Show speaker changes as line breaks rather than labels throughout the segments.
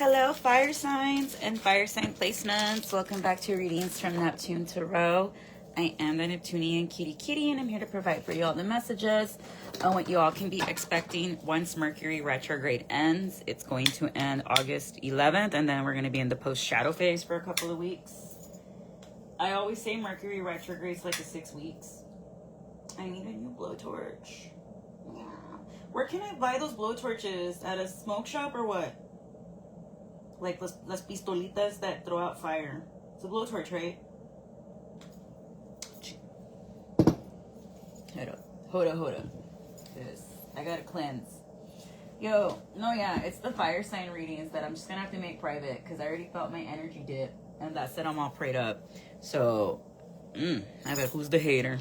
Hello, fire signs and fire sign placements. Welcome back to Readings from Neptune Tarot. I am the Neptunian Kitty Kitty, and I'm here to provide for you all the messages on what you all can be expecting once Mercury retrograde ends. It's going to end August 11th, and then we're going to be in the post-shadow phase for a couple of weeks. I always say Mercury retrogrades like 6 weeks. I need a new blowtorch. Yeah. Where can I buy those blowtorches? At a smoke shop or what? Like las pistolitas that throw out fire. It's a blowtorch, right? Hold up. Yes, I gotta cleanse. Yo, no, yeah, it's the fire sign readings that I'm just gonna have to make private because I already felt my energy dip, and that said I'm all prayed up. So, I bet who's the hater?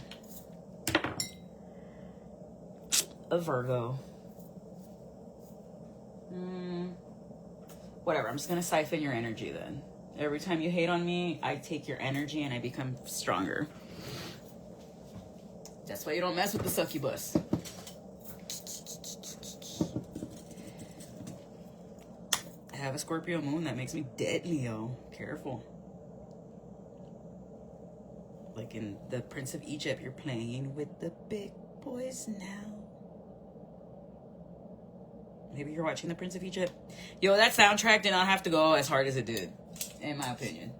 A Virgo. Whatever, I'm just gonna siphon your energy then. Every time you hate on me, I take your energy and I become stronger. That's why you don't mess with the succubus. I have a Scorpio moon that makes me deadly, yo. Careful. Like in the Prince of Egypt, you're playing with the big boys now. Maybe you're watching the Prince of Egypt. Yo, that soundtrack did not have to go as hard as it did, in my opinion.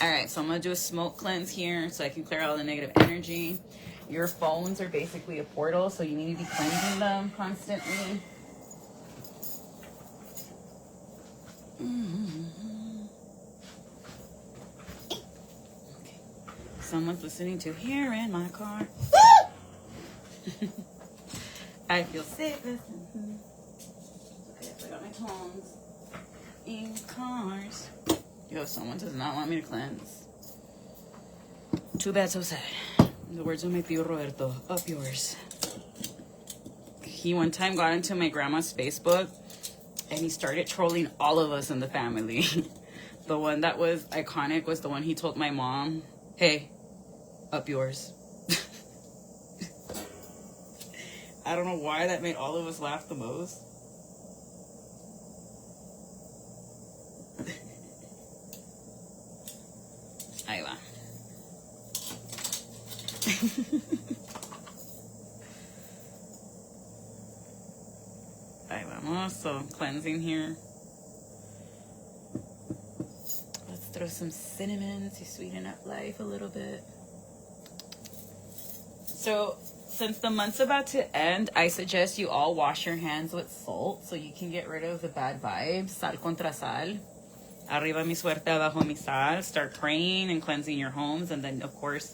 All right, so I'm going to do a smoke cleanse here so I can clear all the negative energy. Your phones are basically a portal, so you need to be cleansing them constantly. Okay. Someone's listening to Here in My Car. I feel safe. Okay, I got my tones in cars. Yo, someone does not want me to cleanse. Too bad, so sad. The words of my tío Roberto. Up yours. He one time got into my grandma's Facebook and he started trolling all of us in the family. The one that was iconic was the one he told my mom, hey, up yours. I don't know why that made all of us laugh the most. Ahí va. Ahí vamos. So, cleansing here. Let's throw some cinnamon to sweeten up life a little bit. So, since the month's about to end, I suggest you all wash your hands with salt so you can get rid of the bad vibes. Sal contra sal. Arriba mi suerte, abajo mi sal. Start praying and cleansing your homes. And then, of course,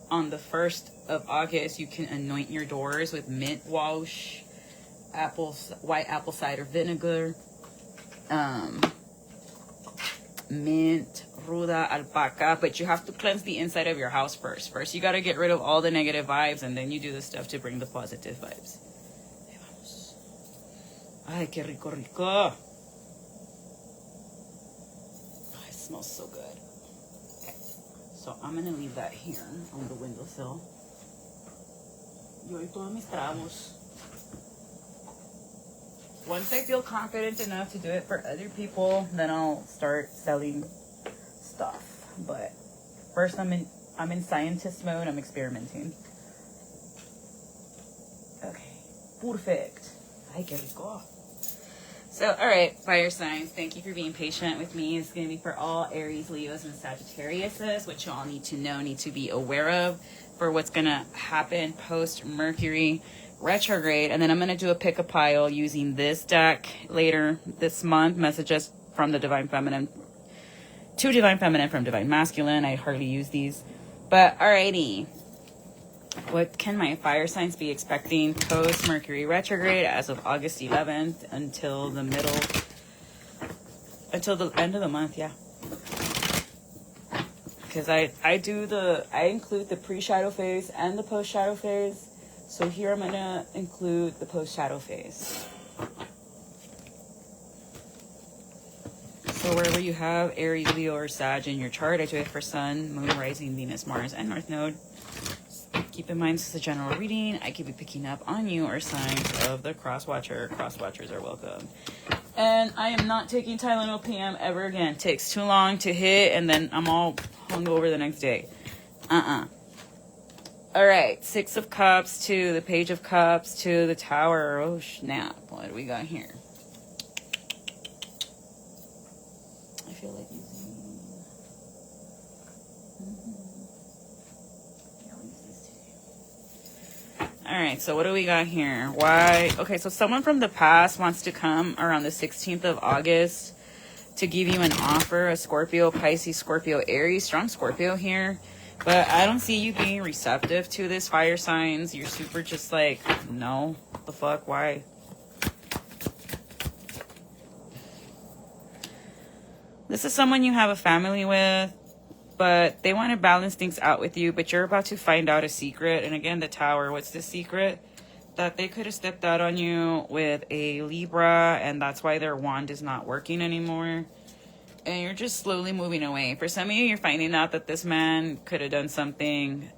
on the 1st of August, you can anoint your doors with mint wash, white apple cider vinegar, mint, ruda, alpaca, but you have to cleanse the inside of your house first. First, you got to get rid of all the negative vibes, and then you do the stuff to bring the positive vibes. Ahí vamos. Ay, qué rico, rico. Oh, it smells so good. Okay. So I'm going to leave that here on the windowsill. Yo y todos mis tragos. Once I feel confident enough to do it for other people, then I'll start selling stuff. But first I'm in scientist mode. I'm experimenting. Okay, perfect. Ay, qué rico. So, all right, fire signs, thank you for being patient with me. It's going to be for all Aries, Leos, and Sagittariuses, which you all need to know, need to be aware of for what's going to happen post Mercury retrograde. And then I'm going to do a pick a pile using this deck later this month. Messages from the Divine Feminine to Divine Feminine from Divine Masculine. I hardly use these. But alrighty. What can my fire signs be expecting post Mercury retrograde as of August 11th until the end of the month? Yeah. Because I include the pre-shadow phase and the post-shadow phase. So here I'm going to include the post-shadow phase. So wherever you have Aries, Leo, or Sag in your chart, I do it for Sun, Moon, Rising, Venus, Mars, and North Node. Keep in mind, this is a general reading. I could be picking up on you or signs of the cross-watcher. Cross-watchers are welcome. And I am not taking Tylenol PM ever again. It takes too long to hit, and then I'm all hungover the next day. All right, 6 of Cups to the Page of Cups to the Tower. Oh, snap. What do we got here? I feel like using... Yeah, I'll use these two. All right, so what do we got here? Why? Okay, so someone from the past wants to come around the 16th of August to give you an offer. A Scorpio, Pisces, Scorpio, Aries. Strong Scorpio here. But I don't see you being receptive to this, fire signs. You're super just like, no, what the fuck, why? This is someone you have a family with, but they want to balance things out with you, but you're about to find out a secret. And again, the Tower, what's the secret? That they could have stepped out on you with a Libra, and that's why their wand is not working anymore. And you're just slowly moving away. For some of you, you're finding out that this man could have done something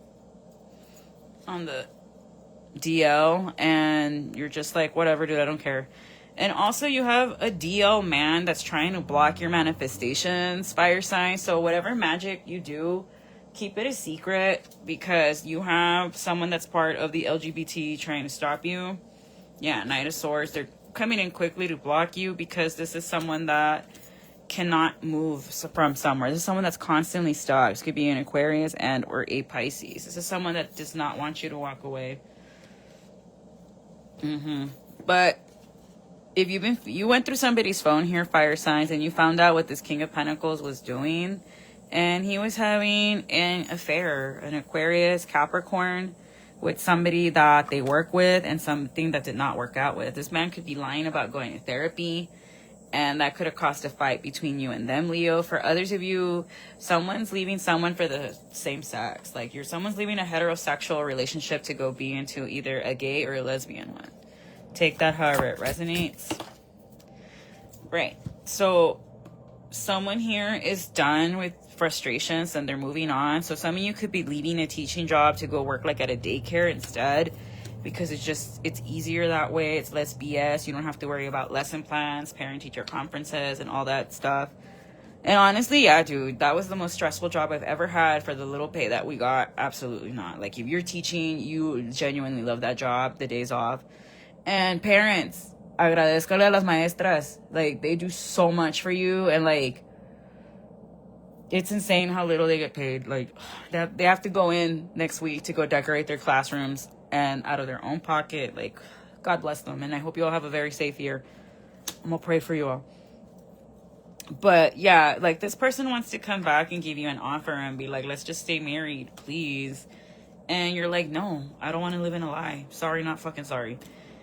on the DL, and you're just like, whatever, dude, I don't care. And also, you have a DL man that's trying to block your manifestations, fire sign. So whatever magic you do, keep it a secret, because you have someone that's part of the LGBT trying to stop you. Yeah, Knight of Swords. They're coming in quickly to block you, because this is someone that cannot move from somewhere. This is someone that's constantly stuck. This could be an Aquarius and or a Pisces. This is someone that does not want you to walk away. But if you went through somebody's phone here, fire signs, and you found out what this King of Pentacles was doing, and he was having an affair, an Aquarius, Capricorn, with somebody that they work with and something that did not work out with. This man could be lying about going to therapy, and that could have caused a fight between you and them, Leo. For others of you, someone's leaving someone for the same sex. Like someone's leaving a heterosexual relationship to go be into either a gay or a lesbian one. Take that however it resonates. Right. So someone here is done with frustrations and they're moving on. So some of you could be leaving a teaching job to go work like at a daycare instead, because it's easier that way. It's less BS. You don't have to worry about lesson plans, parent-teacher conferences, and all that stuff. And honestly, yeah, dude, that was the most stressful job I've ever had for the little pay that we got. Absolutely not. Like, if you're teaching, you genuinely love that job, the days off. And parents, agradezcale a las maestras. Like, they do so much for you, and like, it's insane how little they get paid. Like, they have to go in next week to go decorate their classrooms, and out of their own pocket. Like, God bless them. And I hope you all have a very safe year. I'm going to pray for you all. But yeah, like, this person wants to come back and give you an offer and be like, let's just stay married, please. And you're like, no, I don't want to live in a lie. Sorry, not fucking sorry.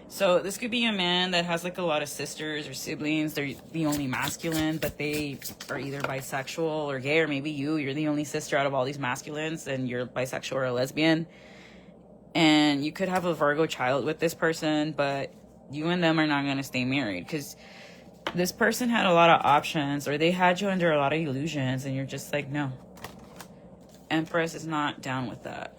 So this could be a man that has like a lot of sisters or siblings. They're the only masculine, but they are either bisexual or gay, or maybe you're the only sister out of all these masculines and you're bisexual or a lesbian. And you could have a Virgo child with this person, but you and them are not going to stay married, because this person had a lot of options, or they had you under a lot of illusions, and you're just like, no. Empress is not down with that.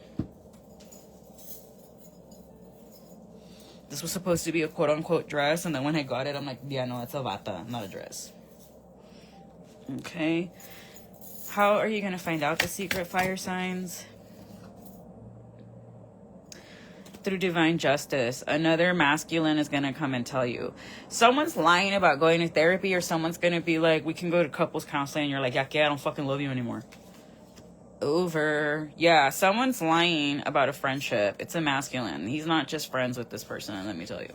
This was supposed to be a quote-unquote dress, and then when I got it, I'm like, yeah, no, it's a bata, not a dress. Okay. How are you going to find out the secret, fire signs? Through divine justice. Another masculine is going to come and tell you. Someone's lying about going to therapy, or someone's going to be like, we can go to couples counseling, and you're like, yeah, I don't fucking love you anymore. Over. Yeah, someone's lying about a friendship. It's a masculine. He's not just friends with this person, let me tell you.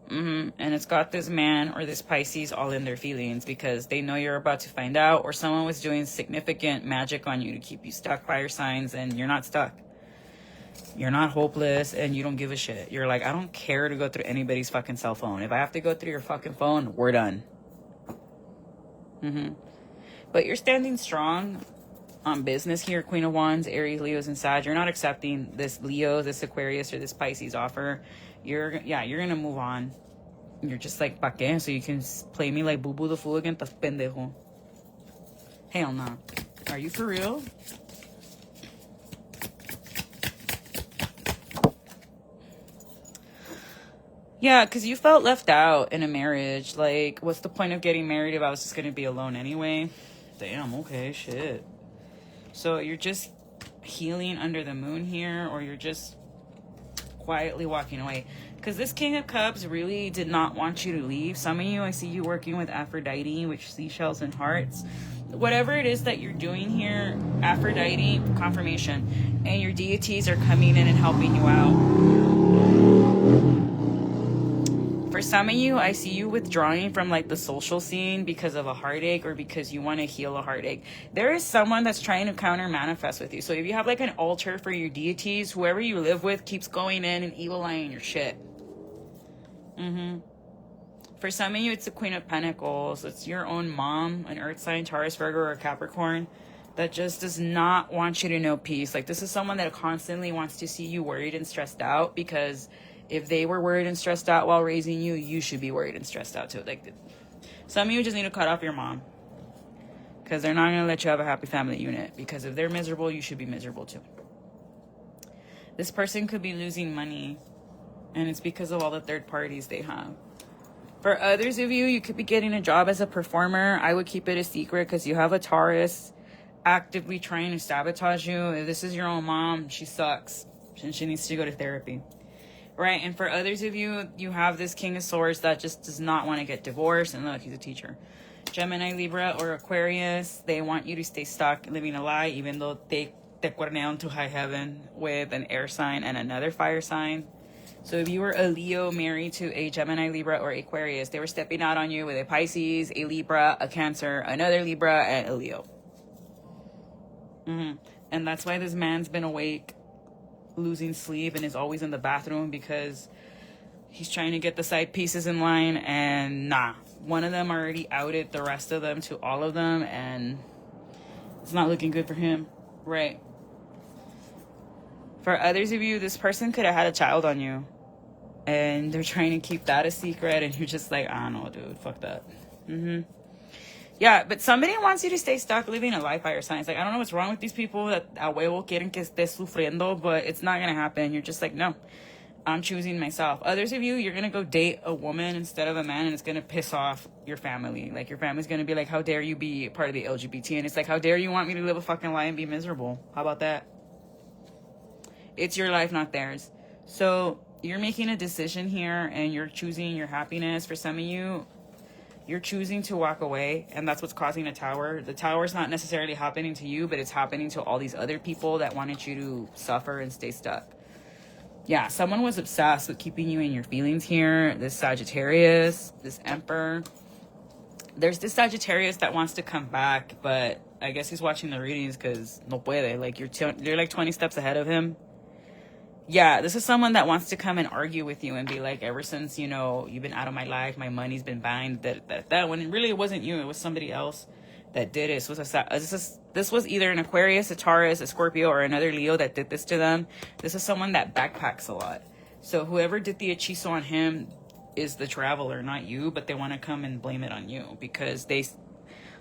And it's got this man or this Pisces all in their feelings, because they know you're about to find out, or someone was doing significant magic on you to keep you stuck, fire signs, and you're not stuck. You're not hopeless, and you don't give a shit. You're like, I don't care to go through anybody's fucking cell phone. If I have to go through your fucking phone, we're done. But you're standing strong on business here, Queen of Wands, Aries, Leos, and Sag. You're not accepting this Leo, this Aquarius, or this Pisces offer. You're gonna move on. You're just like, pa qué? So you can play me like Boo Boo the Fool again? Tas pendejo. Hell no. Are you for real? Yeah, because you felt left out in a marriage. Like, what's the point of getting married if I was just going to be alone anyway? Damn, okay, shit. So you're just healing under the moon here, or you're just quietly walking away. Because this King of Cups really did not want you to leave. Some of you, I see you working with Aphrodite, which seashells and hearts. Whatever it is that you're doing here, Aphrodite, confirmation. And your deities are coming in and helping you out. For some of you, I see you withdrawing from like the social scene because of a heartache or because you want to heal a heartache. There is someone that's trying to counter manifest with you. So if you have like an altar for your deities, whoever you live with keeps going in and evil eyeing your shit. For some of you, it's the Queen of Pentacles. It's your own mom, an Earth sign, Taurus, Virgo, or Capricorn, that just does not want you to know peace. Like, this is someone that constantly wants to see you worried and stressed out, because if they were worried and stressed out while raising you, you should be worried and stressed out too. Like, some of you just need to cut off your mom, because they're not going to let you have a happy family unit. Because if they're miserable, you should be miserable too. This person could be losing money, and it's because of all the third parties they have. For others of you, you could be getting a job as a performer. I would keep it a secret, because you have a Taurus actively trying to sabotage you. If this is your own mom, she sucks, and she needs to go to therapy. Right? And for others of you, you have this King of Swords that just does not want to get divorced. And look, he's a teacher. Gemini, Libra, or Aquarius, they want you to stay stuck living a lie, even though they te cuernean to high heaven with an air sign and another fire sign. So if you were a Leo married to a Gemini, Libra, or Aquarius, they were stepping out on you with a Pisces, a Libra, a Cancer, another Libra, and a Leo. And that's why this man's been awake, losing sleep, and is always in the bathroom, because he's trying to get the side pieces in line, and one of them already outed the rest of them to all of them, and it's not looking good for him. Right? For others of you, this person could have had a child on you, and they're trying to keep that a secret, and you're just like, I don't know, dude, fuck that. Yeah, but somebody wants you to stay stuck living a life fire signs. Like, I don't know what's wrong with these people that a huevo quieren que estés sufriendo, but it's not going to happen. You're just like, no, I'm choosing myself. Others of you, you're going to go date a woman instead of a man, and it's going to piss off your family. Like, your family's going to be like, how dare you be part of the LGBT? And it's like, how dare you want me to live a fucking lie and be miserable? How about that? It's your life, not theirs. So you're making a decision here, and you're choosing your happiness. For some of you, you're choosing to walk away, and that's what's causing a tower. The tower is not necessarily happening to you, but it's happening to all these other people that wanted you to suffer and stay stuck. Yeah, someone was obsessed with keeping you in your feelings here. This Sagittarius, this Emperor. There's this Sagittarius that wants to come back, but I guess he's watching the readings because no puede. Like, you're like 20 steps ahead of him. Yeah, this is someone that wants to come and argue with you and be like, ever since, you know, you've been out of my life, my money's been buying that when really it wasn't you, it was somebody else that did it. So this was either an Aquarius, a Taurus, a Scorpio, or another Leo that did this to them. This is someone that backpacks a lot. So whoever did the hechizo on him is the traveler, not you, but they want to come and blame it on you because they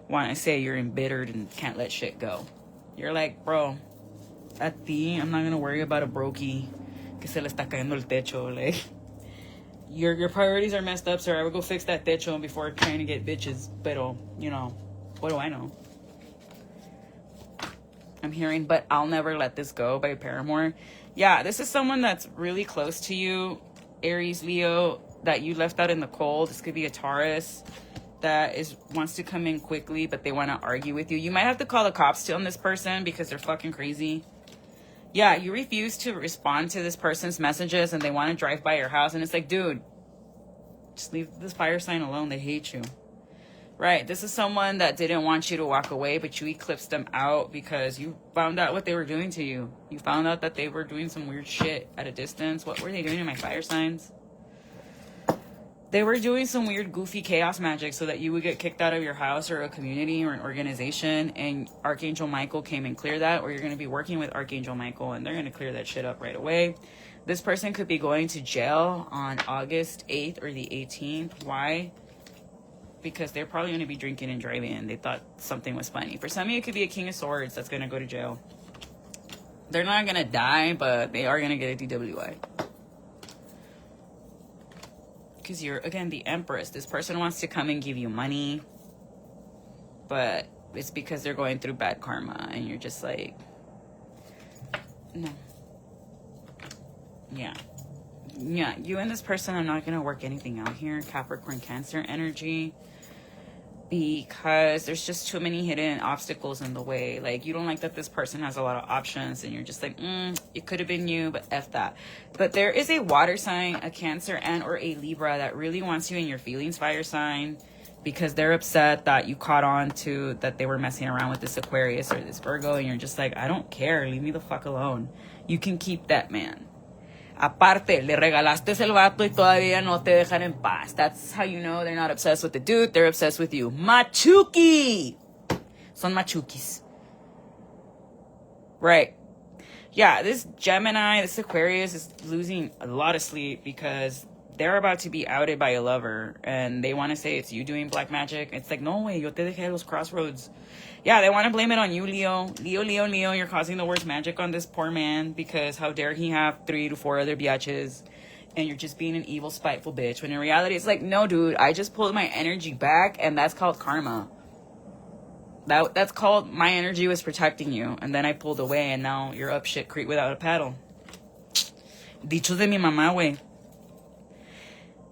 want to say you're embittered and can't let shit go. You're like, bro, at ti, I'm not going to worry about a brokey que se le está cayendo el techo. Like, your priorities are messed up, sir. I would go fix that techo before trying to get bitches. Pero, you know, what do I know? I'm hearing, but I'll never let this go by Paramore. Yeah, this is someone that's really close to you, Aries, Leo, that you left out in the cold. This could be a Taurus that wants to come in quickly, but they want to argue with you. You might have to call the cops on this person because they're fucking crazy. Yeah, you refuse to respond to this person's messages, and they want to drive by your house, and it's like, dude, just leave this fire sign alone. They hate you. Right, this is someone that didn't want you to walk away, but you eclipsed them out because you found out what they were doing to you. You found out that they were doing some weird shit at a distance. What were they doing to my fire signs? They were doing some weird, goofy chaos magic so that you would get kicked out of your house or a community or an organization, and Archangel Michael came and cleared that, or you're going to be working with Archangel Michael, and they're going to clear that shit up right away. This person could be going to jail on August 8th or the 18th. Why? Because they're probably going to be drinking and driving, and they thought something was funny. For some of you, it could be a King of Swords that's going to go to jail. They're not going to die, but they are going to get a DWI. Because you're, again, the Empress. This person wants to come and give you money, but it's because they're going through bad karma, and you're just like, no. Yeah, you and this person are not going to work anything out here. Capricorn, Cancer energy. Because there's just too many hidden obstacles in the way. Like, you don't like that this person has a lot of options, and you're just like, it could have been you, but F that. But there is a water sign, a Cancer and or a Libra that really wants you in your feelings, fire sign, because they're upset that you caught on to that they were messing around with this Aquarius or this Virgo, and you're just like, I don't care, leave me the fuck alone. You can keep that man. Aparte, le regalaste el vato y todavía no te dejan en paz. That's how you know they're not obsessed with the dude, they're obsessed with you. Machuki! Son machukis. Right. Yeah, this Gemini, this Aquarius is losing a lot of sleep because they're about to be outed by a lover, and they want to say it's you doing black magic. It's like, no way, yo te dejé los crossroads. Yeah, they want to blame it on you, Leo. Leo, you're causing the worst magic on this poor man because how dare he have 3 to 4 other biatches, and you're just being an evil, spiteful bitch. When in reality, it's like, no, dude, I just pulled my energy back, and that's called karma. That's called my energy was protecting you, and then I pulled away, and now you're up shit creek without a paddle. Dichos de mi mamá, wey.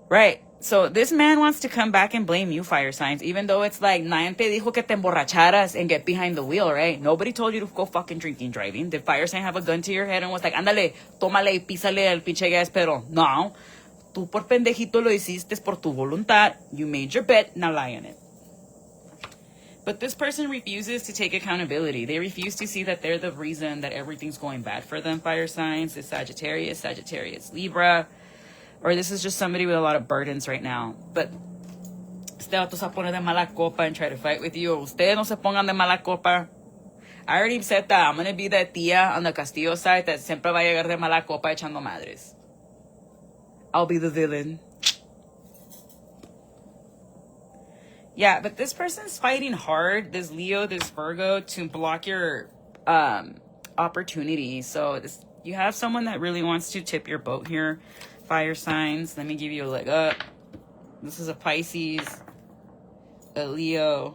Right. So this man wants to come back and blame you, fire signs, even though it's like, nadie te dijo que te emborracharas and get behind the wheel, right? Nobody told you to go fucking drinking, driving. Did fire sign have a gun to your head and was like, ándale, tómale y písale el pinche gas pedal? No. Tú por pendejito lo hiciste por tu voluntad. You made your bet, now lie in it. But this person refuses to take accountability. They refuse to see that they're the reason that everything's going bad for them, fire signs. It's Sagittarius, Libra. Or this is just somebody with a lot of burdens right now. But este vato se pone de mala copa and try to fight with you. Ustedes no se pongan de mala copa. I already said that. I'm going to be that tía on the Castillo side that siempre va a llegar de mala copa echando madres. I'll be the villain. Yeah, but this person's fighting hard, this Leo, this Virgo, to block your opportunity. So you have someone that really wants to tip your boat here. Fire signs. Let me give you a leg up. This is a Pisces, a Leo,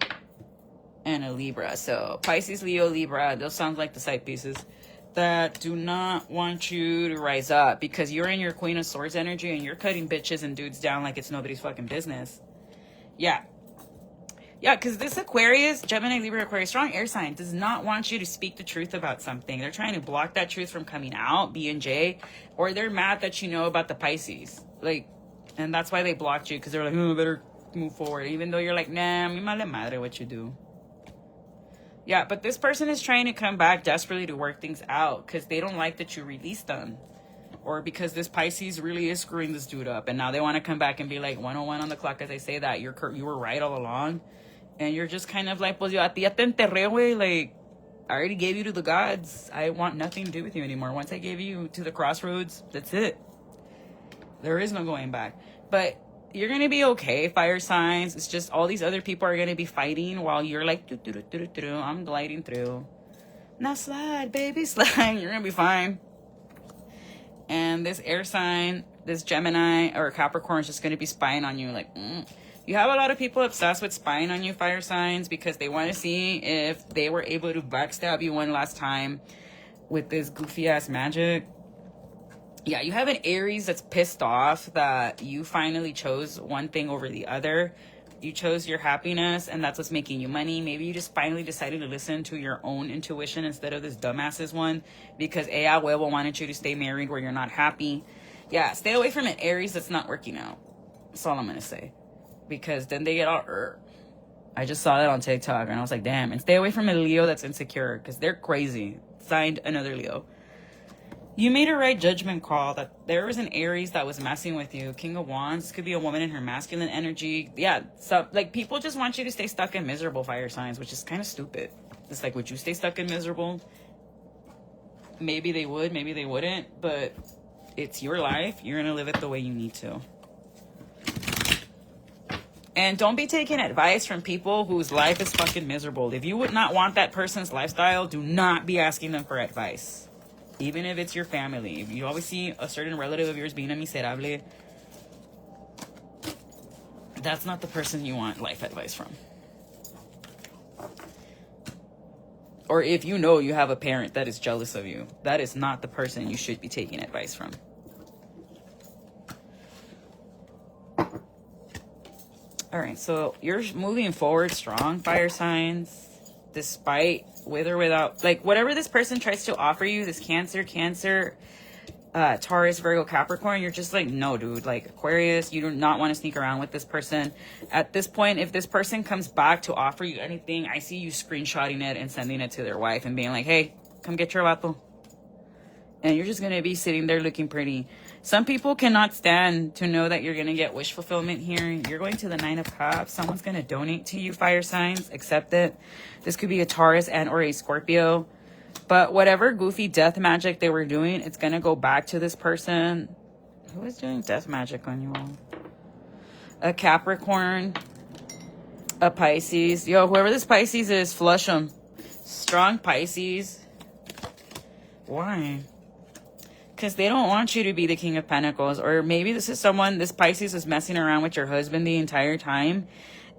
and a Libra. So Pisces, Leo, Libra, those sound like the side pieces that do not want you to rise up because you're in your Queen of Swords energy and you're cutting bitches and dudes down like it's nobody's fucking business. Yeah, because this Aquarius, Gemini, Libra, Aquarius, strong air sign, does not want you to speak the truth about something. They're trying to block that truth from coming out, B&J, or they're mad that you know about the Pisces. Like, and that's why they blocked you, because they're like, oh, better move forward. Even though you're like, nah, mi male madre what you do. Yeah, but this person is trying to come back desperately to work things out, because they don't like that you released them. Or because this Pisces really is screwing this dude up, and now they want to come back and be like 101 on the clock as I say that. You were right all along. And you're just kind of like, pues yo a ti ya te enterré, güey. Like, I already gave you to the gods. I want nothing to do with you anymore. Once I gave you to the crossroads, that's it. There is no going back. But you're going to be okay, fire signs. It's just all these other people are going to be fighting while you're like, I'm gliding through. Now slide, baby, slide. You're going to be fine. And this air sign, this Gemini or Capricorn is just going to be spying on you like, You have a lot of people obsessed with spying on you, fire signs, because they want to see if they were able to backstab you one last time with this goofy-ass magic. Yeah, you have an Aries that's pissed off that you finally chose one thing over the other. You chose your happiness, and that's what's making you money. Maybe you just finally decided to listen to your own intuition instead of this dumbass's one because ella huevo wanted you to stay married where you're not happy. Yeah, stay away from an Aries that's not working out. That's all I'm going to say. Because then they get all I just saw that on TikTok and I was like, damn. And stay away from a Leo that's insecure because they're crazy. Signed, another Leo. You made a right judgment call that there was an Aries that was messing with you. King of Wands could be a woman in her masculine energy. Yeah, so like people just want you to stay stuck in miserable, fire signs, which is kind of stupid. It's like, would you stay stuck in miserable? Maybe they would, maybe they wouldn't, but it's your life. You're gonna live it the way you need to. And don't be taking advice from people whose life is fucking miserable. If you would not want that person's lifestyle, do not be asking them for advice. Even if it's your family. If you always see a certain relative of yours being a miserable, That's not the person you want life advice from. Or if you know you have a parent that is jealous of you, that is not the person you should be taking advice from. All right, so you're moving forward strong, fire signs, despite, with or without, like, whatever this person tries to offer you, this Cancer, Taurus, Virgo, Capricorn, you're just like, no, dude. Like, Aquarius, you do not want to sneak around with this person. At this point, if this person comes back to offer you anything, I see you screenshotting it and sending it to their wife and being like, hey, come get your vato. And you're just going to be sitting there looking pretty. Some people cannot stand to know that you're going to get wish fulfillment here. You're going to the 9 of Cups. Someone's going to donate to you, fire signs. Accept it. This could be a Taurus and or a Scorpio. But whatever goofy death magic they were doing, it's going to go back to this person. Who is doing death magic on you all? A Capricorn. A Pisces. Yo, whoever this Pisces is, flush them. Strong Pisces. Why? Because they don't want you to be the King of Pentacles. Or maybe this is someone, this Pisces is messing around with your husband the entire time.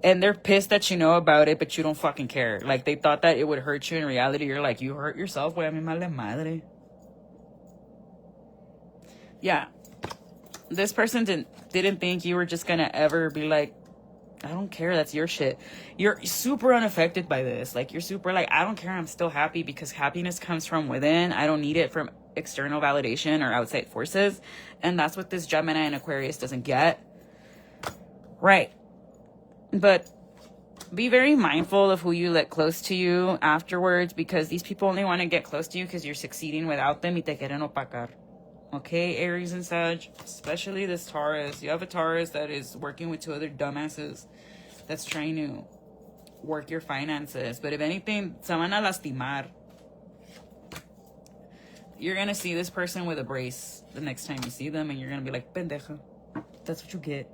And they're pissed that you know about it, but you don't fucking care. Like, they thought that it would hurt you. In reality, you're like, you hurt yourself. Güey, a mí me madre. Yeah. This person didn't think you were just going to ever be like, I don't care. That's your shit. You're super unaffected by this. Like, you're super like, I don't care. I'm still happy because happiness comes from within. I don't need it from external validation or outside forces. And that's what this Gemini and Aquarius doesn't get. Right. But be very mindful of who you let close to you afterwards, because these people only want to get close to you because you're succeeding without them y te quieren opacar. Okay, Aries and Sag, especially this Taurus. You have a Taurus that is working with 2 other dumbasses that's trying to work your finances. But if anything, se van a lastimar. You're going to see this person with a brace the next time you see them, and you're going to be like, pendeja. That's what you get.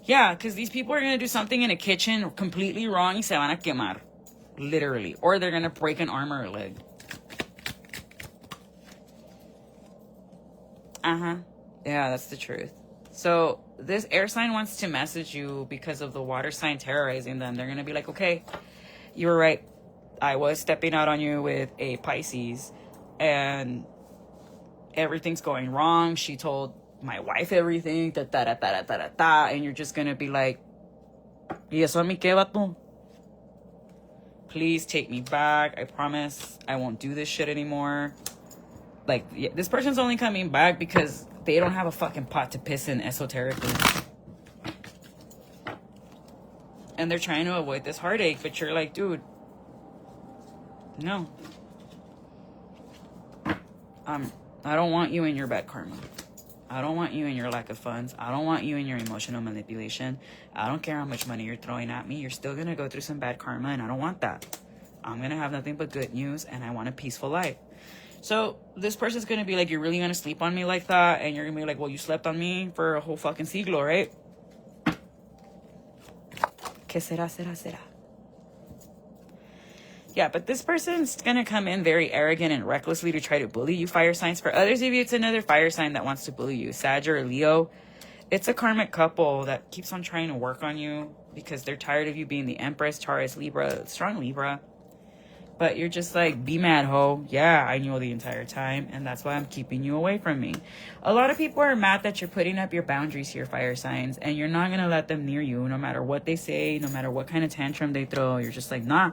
Yeah, because these people are going to do something in a kitchen completely wrong y se van a quemar. Literally. Or they're going to break an arm or a leg. Uh-huh. Yeah, that's the truth. So this air sign wants to message you because of the water sign terrorizing them. They're going to be like, okay, you were right. I was stepping out on you with a Pisces and everything's going wrong. She told my wife everything, and you're just gonna be like, ¿y eso a mí qué, vato? Please take me back. I promise I won't do this shit anymore. Like, yeah, this person's only coming back because they don't have a fucking pot to piss in esoterically. And they're trying to avoid this heartache, but you're like, dude, no. I don't want you in your bad karma. I don't want you in your lack of funds. I don't want you in your emotional manipulation. I don't care how much money you're throwing at me. You're still going to go through some bad karma, and I don't want that. I'm going to have nothing but good news, and I want a peaceful life. So this person's going to be like, you're really going to sleep on me like that? And you're going to be like, well, you slept on me for a whole fucking siglo, right? Que será, será, será. Yeah, but this person's going to come in very arrogant and recklessly to try to bully you, fire signs. For others of you, it's another fire sign that wants to bully you, Sag or Leo. It's a karmic couple that keeps on trying to work on you because they're tired of you being the Empress, Taurus, Libra, strong Libra. But you're just like, be mad, ho. Yeah, I knew the entire time, and that's why I'm keeping you away from me. A lot of people are mad that you're putting up your boundaries here, fire signs, and you're not going to let them near you no matter what they say, no matter what kind of tantrum they throw. You're just like, nah.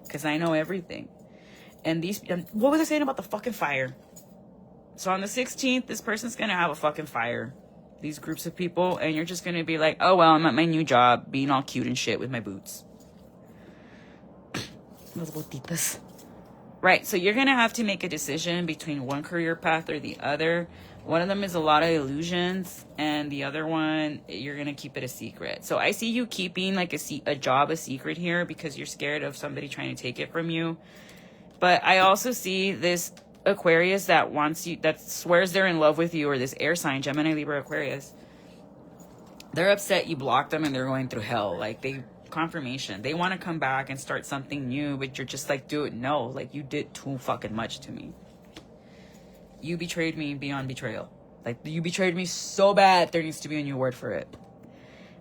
Because I know everything. And what was I saying about the fucking fire? So on the 16th, this person's going to have a fucking fire. These groups of people. And you're just going to be like, oh, well, I'm at my new job being all cute and shit with my boots. Las botitas. Right. So you're going to have to make a decision between one career path or the other. One of them is a lot of illusions, and the other one, you're going to keep it a secret. So I see you keeping like a job a secret here because you're scared of somebody trying to take it from you. But I also see this Aquarius that wants you, that swears they're in love with you, or this air sign, Gemini, Libra, Aquarius. They're upset you blocked them and they're going through hell. Like, confirmation. They want to come back and start something new, but you're just like, dude, no. Like, you did too fucking much to me. You betrayed me beyond betrayal. Like, you betrayed me so bad, there needs to be a new word for it.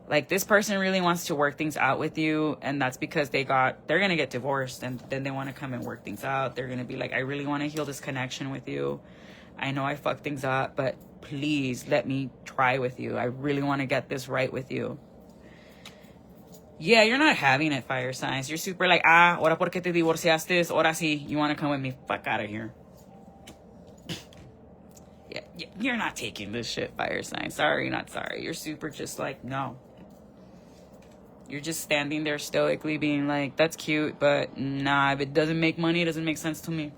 Like, this person really wants to work things out with you, and that's because they're going to get divorced, and then they want to come and work things out. They're going to be like, I really want to heal this connection with you. I know I fucked things up, but please let me try with you. I really want to get this right with you. Yeah, you're not having it, fire signs. You're super like, ahora porque te divorciaste, ahora sí, you want to come with me. Fuck out of here. Yeah, you're not taking this shit, fire sign. Sorry, not sorry. You're super just like, no. You're just standing there stoically being like, that's cute, but nah, if it doesn't make money, it doesn't make sense to me.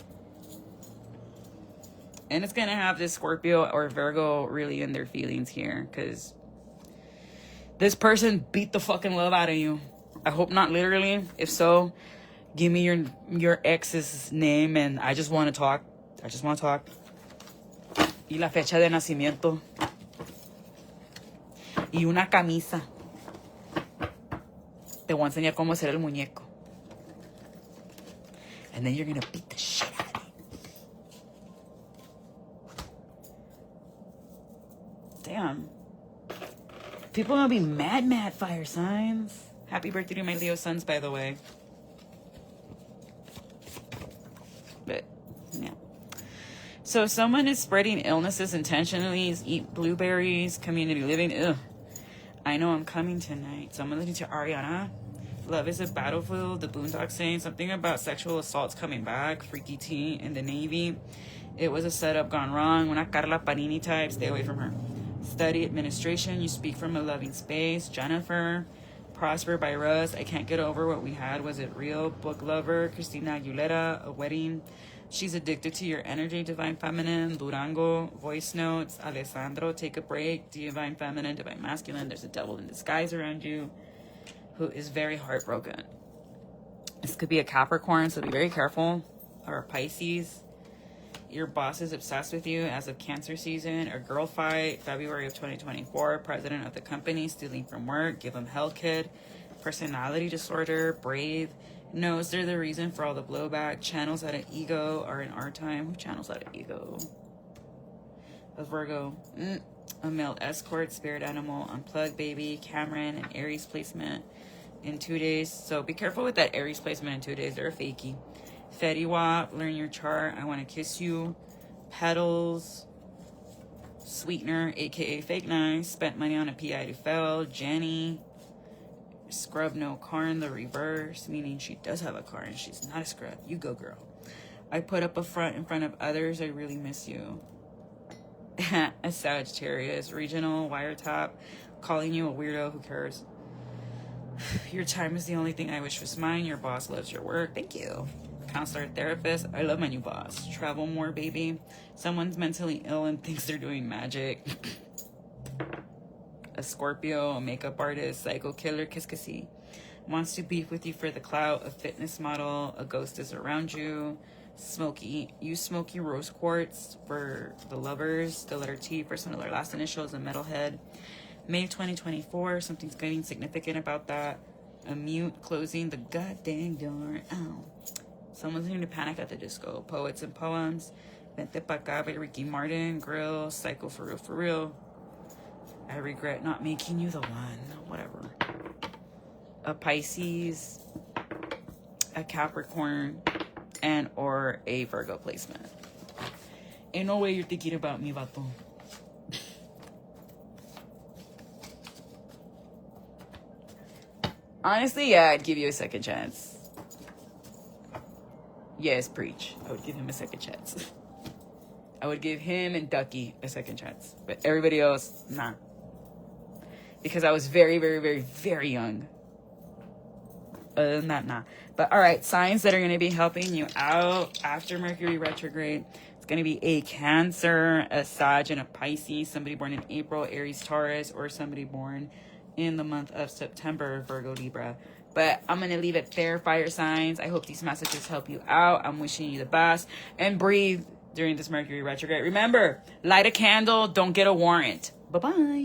And it's going to have this Scorpio or Virgo really in their feelings here, because this person beat the fucking love out of you. I hope not literally. If so, give me your ex's name, and I just want to talk. I just want to talk. Y la fecha de nacimiento. Y una camisa. Te voy a enseñar cómo hacer el muñeco. And then you're going to beat the shit out of me. Damn. People are going to be mad, fire signs. Happy birthday to my Leo sons, by the way. But, yeah. So someone is spreading illnesses intentionally. Eat blueberries, community living. Ugh. I know I'm coming tonight. Someone listening to Ariana. Love is a battlefield. The Boondocks saying something about sexual assaults coming back. Freaky T in the Navy. It was a setup gone wrong. Una Carla Panini type. Stay away from her. Study administration. You speak from a loving space. Jennifer. Prosper by Russ. I can't get over what we had. Was it real? Book lover. Christina Aguilera. A wedding. She's addicted to your energy. Divine Feminine. Durango. Voice notes. Alessandro. Take a break. Divine Feminine. Divine Masculine. There's a devil in disguise around you who is very heartbroken. This could be a Capricorn, so be very careful. Or a Pisces. Your boss is obsessed with you as of Cancer season. A girl fight. February of 2024. President of the company stealing from work. Give them hell, kid. Personality disorder. Brave. Knows they're the reason for all the blowback. Channels out of ego are in our time. Who channels out of ego? A Virgo. A male escort. Spirit animal. Unplugged baby. Cameron. An Aries placement in 2 days. So be careful with that Aries placement in 2 days. They're a fakey. Fetty Wap. Learn your chart. I want to kiss you. Petals. Sweetener. AKA Fake Nice. Spent money on a PI to fail. Jenny. Scrub no car in the reverse, meaning she does have a car and she's not a scrub. You go, girl. I put up a front in front of others. I really miss you. A Sagittarius. Regional. Wiretap. Calling you a weirdo. Who cares? Your time is the only thing I wish was mine. Your boss loves your work. Thank you. Counselor, therapist. I love my new boss. Travel more, baby. Someone's mentally ill and thinks they're doing magic. A Scorpio, a makeup artist, psycho killer, kiss. Wants to beef with you for the clout. A fitness model. A ghost is around you. Smoky. Use smoky rose quartz for the lovers. The letter T, first and last initials, a metalhead. May 2024. Something's getting significant about that. A mute closing the goddamn door. Ow. Someone's going to Panic at the Disco. Poets and Poems. Vente pa' acá by Ricky Martin. Grill. Psycho for real. I regret not making you the one. Whatever. A Pisces. A Capricorn. And or a Virgo placement. Ain't no way you're thinking about me, vato. Honestly, yeah, I'd give you a second chance. Yes, preach. I would give him a second chance. I would give him and Ducky a second chance. But everybody else, nah. Because I was very, very, very, very young. Other than that, nah. But all right, signs that are going to be helping you out after Mercury retrograde. It's going to be a Cancer, a Sag, and a Pisces. Somebody born in April, Aries, Taurus, or somebody born in the month of September, Virgo, Libra. But I'm going to leave it there, fire signs. I hope these messages help you out. I'm wishing you the best. And breathe during this Mercury retrograde. Remember, light a candle, don't get a warrant. Bye-bye.